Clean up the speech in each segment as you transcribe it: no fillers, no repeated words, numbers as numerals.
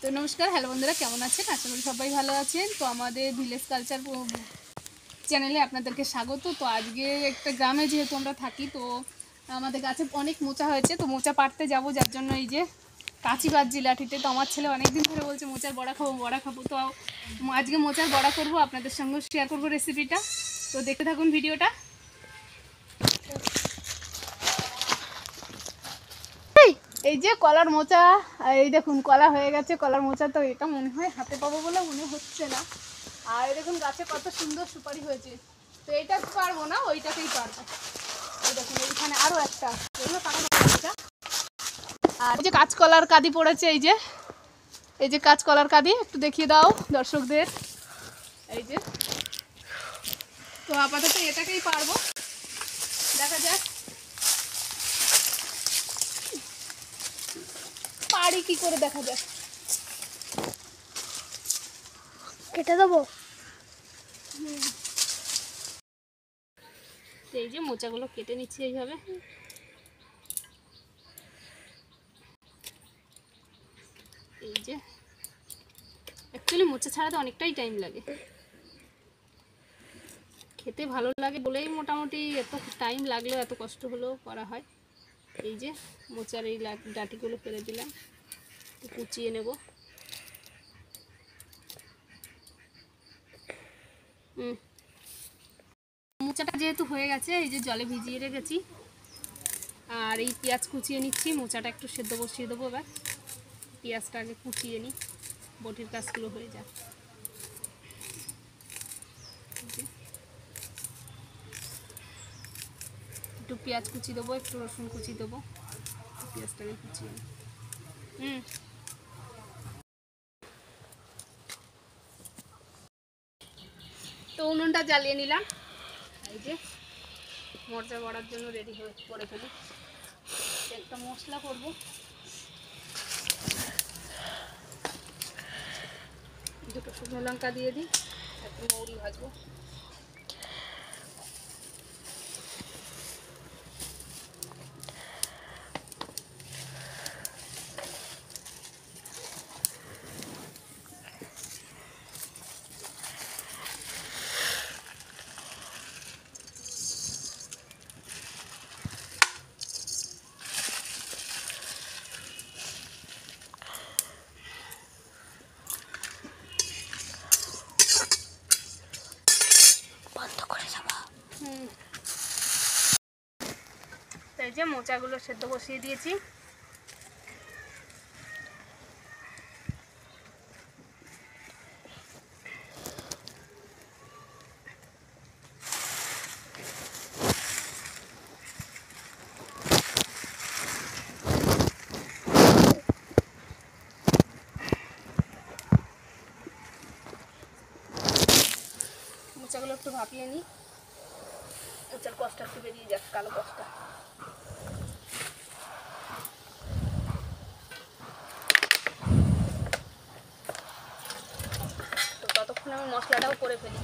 তো নমস্কার, হ্যালো বন্ধুরা, কেমন আছেন? আশা করি সবাই ভালো আছেন। তো আমাদের ভিলেজ কালচার চ্যানেলে আপনাদেরকে স্বাগত। তো আজকে একটা গ্রামে যেহেতু আমরা থাকি, তো আমাদের গাছে অনেক মোচা হয়েছে, তো মোচা পাড়তে যাব, যার জন্য এই যে কাঁচি বাজছি লাঠিতে। তো আমার ছেলে অনেকদিন ধরে বলছে মোচার বড়া খাবো। তো আজকে মোচার বড়া করব, আপনাদের সঙ্গে শেয়ার করব রেসিপিটা। তো দেখতে থাকুন ভিডিওটা। এই যে কলার মোচা, এই দেখুন কলা হয়ে গেছে। কলার মোচা তো এটা মনে হয় হাতে পাবো বলে মনে হচ্ছে না। আর দেখুন গাছে কত সুন্দর সুপারি হয়েছে। তো এটা পারবো না, ওইটাকেই পারবো। এই দেখুন এইখানে আরো একটা, এগুলো পাকা মোচা। আর এই যে কাঁচকলার কাঁদি পড়েছে, এই যে কাঁচকলার কাঁদি একটু দেখিয়ে দাও দর্শকদের। এই যে, তো আপাতত এটাকেই পারবো, দেখা যাক পারি কি করে, দেখা যাক। কেটে দেবো। এই যে মোচাগুলো কেটে নিচ্ছি এইভাবে। এই যে অ্যাকচুয়ালি মোচা ছাড়াতে অনেকটাই টাইম লাগে, খেতে ভালো লাগে বলেই মোটামুটি এত টাইম লাগলেও এত কষ্ট হলেও করা হয়। এই যে মোচার এই ডাঁটিগুলো ফেলে দিলাম, কুচিয়ে নেব। মোচাটা যেহেতু হয়ে গেছে, এই যে জলে ভিজিয়ে রেখেছি। আর এই পেঁয়াজ কুচিয়ে নিচ্ছি, মোচাটা একটু সেদ্ধ বসিয়ে দেবো। এবার পেঁয়াজটা আগে কুচিয়ে নিই, বটির কাজগুলো হয়ে যায়। একটু পেঁয়াজ কুচি দেবো, একটু রসুন কুচি দেবো, পেঁয়াজটাকে কুচিয়ে নিই। তো উনুনটা জ্বালিয়ে নিলাম। এই যে মোচা বড়ার জন্য রেডি করে ফেলি। একটা মশলা করব, দুটো শুকনো লঙ্কা দিয়ে দিই, একটু মৌরি ভাজবো। এই যে মোচাগুলো সেদ্ধ বসিয়ে দিয়েছি। মোচাগুলো একটু ভাপিয়ে নিই, মোচার কষ্টটা একটু বেরিয়ে যাক, কালো কষ্টটা। তো ততক্ষণ আমি মশলাটাও করে ফেলি।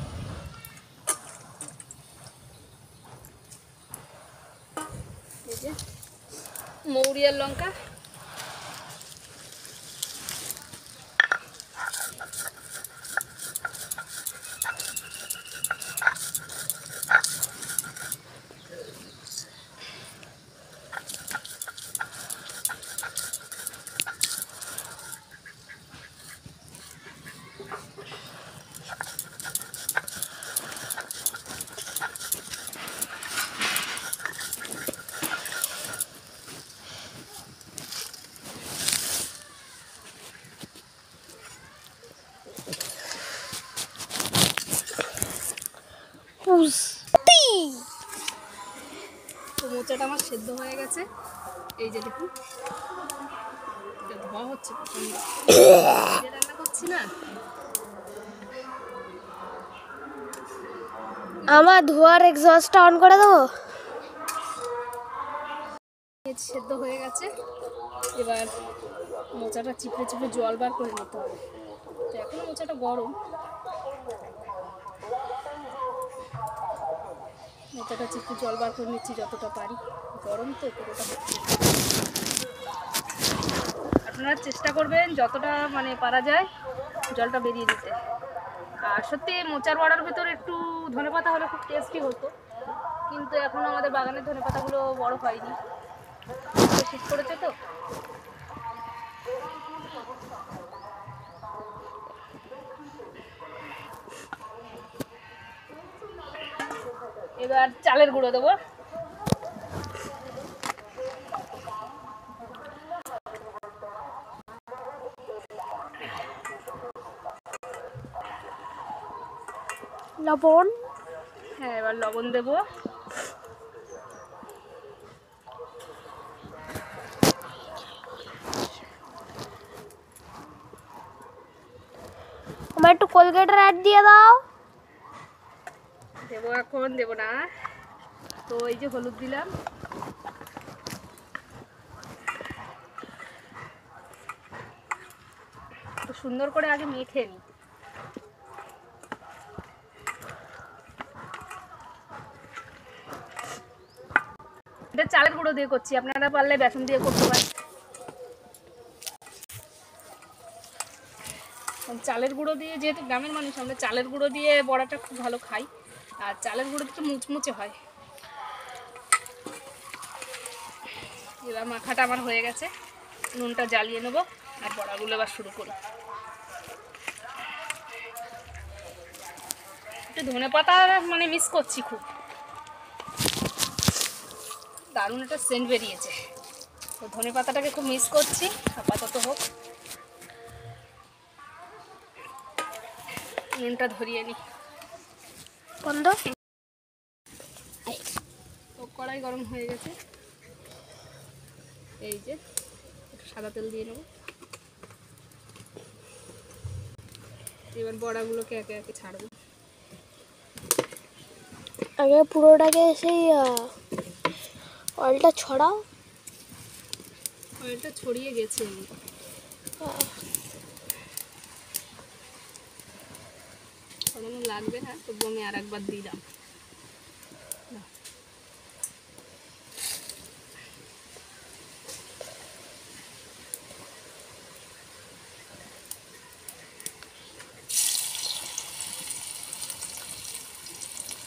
এই যে মৌরি আর লঙ্কা, তো মোচাটা আমার সেদ্ধ হয়ে গেছে। এই যে দেখুন, ধোয়া হচ্ছে প্রচন্ড, রান্না করছি না। আমার ধোয়ার এক্সস্টটা অন করে দেবো। সেদ্ধ হয়ে গেছে, এবার মোচাটা চিপড়ে চিপড়ে জল বার করে নিতে হবে। তো এখন মোচাটা গরম, মোচাটা চিপড়ে জল বার করে নিচ্ছি যতটা পারি। গরম তো পুরোটা হচ্ছে। আর আপনারা চেষ্টা করবেন যতটা মানে পারা যায় জলটা বেরিয়ে দিতে। আর সত্যি মোচার বড়ার ভিতরে একটু ধনেপাতা হলে খুব টেস্টি হতো, কিন্তু এখন আমাদের বাগানের ধনেপাতাগুলো বড় হয়নি, শীত পড়েছে তো। এবার চালের গুঁড়ো দেবো। লবণ। হ্যাঁ, এবার লবণ দেবো। আমার একটু কোলগেটের অ্যাড দিয়ে দাও। দেবো, এখন দেবো না। তো এই যে হলুদ দিলাম, তো সুন্দর করে আগে মেখে নিই। এটা চালের গুঁড়ো দিয়ে করছি, আপনারা পারলে বেসন দিয়ে করতে পারেন। চালের গুঁড়ো দিয়ে, যেহেতু গ্রামের মানুষ আমরা চালের গুঁড়ো দিয়ে বড়াটা খুব ভালো খাই, আর চালের গুঁড়ো একটু মুচমুচে হয়। এবার মাখাটা আমার হয়ে গেছে, নুনটা জ্বালিয়ে নেবো আর বড়াগুলো এবার শুরু করি। একটু ধনেপাতা মানে মিস করছি খুব, দারুণ একটা সেন্ট বেরিয়েছে, তো ধনেপাতাটাকে খুব মিস করছি। আপাতত হোক, নুনটা ধরিয়ে নিই। বন্ধ। তো কড়াই গরম হয়ে গেছে, এই যে একটু সাদা তেল দিয়ে নেব। এবার বড়াগুলোকে একে একে ছাড়বো। আগে পুরোটাকে সেই অয়েলটা ছড়াও। অয়েলটা ছড়িয়ে গেছে, ছড়ানো লাগবে না, তবু আমি আর একবার দিলাম।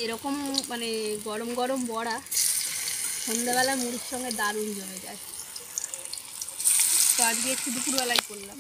এরকম মানে গরম গরম বড়া সন্ধ্যাবেলা মুড়ির সঙ্গে দারুণ জমে যায়। তো আজকে একটু দুপুরবেলায় করলাম।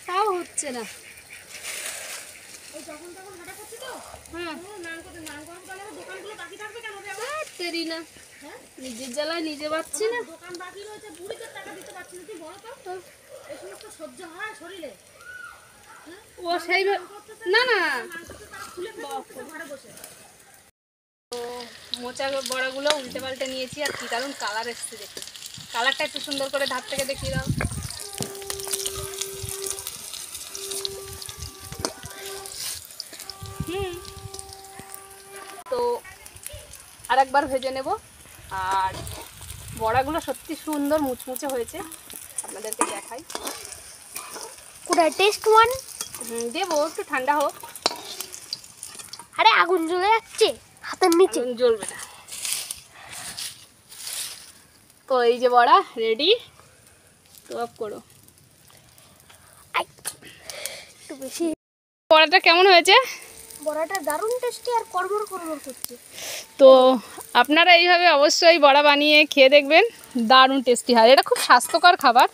তাও হচ্ছে না, না নিজের জ্বালায় নিজে পাচ্ছি না। ও সেই না না, তো মোচা বড়াগুলো উল্টে পাল্টে নিয়েছি, আর কি দারুণ কালার এসছে দেখে। কালারটা একটু সুন্দর করে ধার থেকে দেখিয়ে দাও। তো আর একবার ভেজে নেব। আর বড়াগুলো সত্যি সুন্দর মুচমুচে হয়েছে, আপনাদেরকে দেখাই। কোথায় টেস্ট ওয়ান? দেবো, একটু ঠান্ডা হোক। আরে আগুন জ্বলে যাচ্ছে হাতের নিচে। আগুন জ্বলবে না। তো এই যে বড়া রেডি, তো অফ করো। একটু বেশি। বড়াটা কেমন হয়েছে? বড়াটা দারুণ টেস্টি আর কড়মড় কড়মড় করছে। তো আপনারা এইভাবে অবশ্যই বড়া বানিয়ে খেয়ে দেখবেন, দারুণ টেস্টি হয়। এটা খুব স্বাস্থ্যকর খাবার।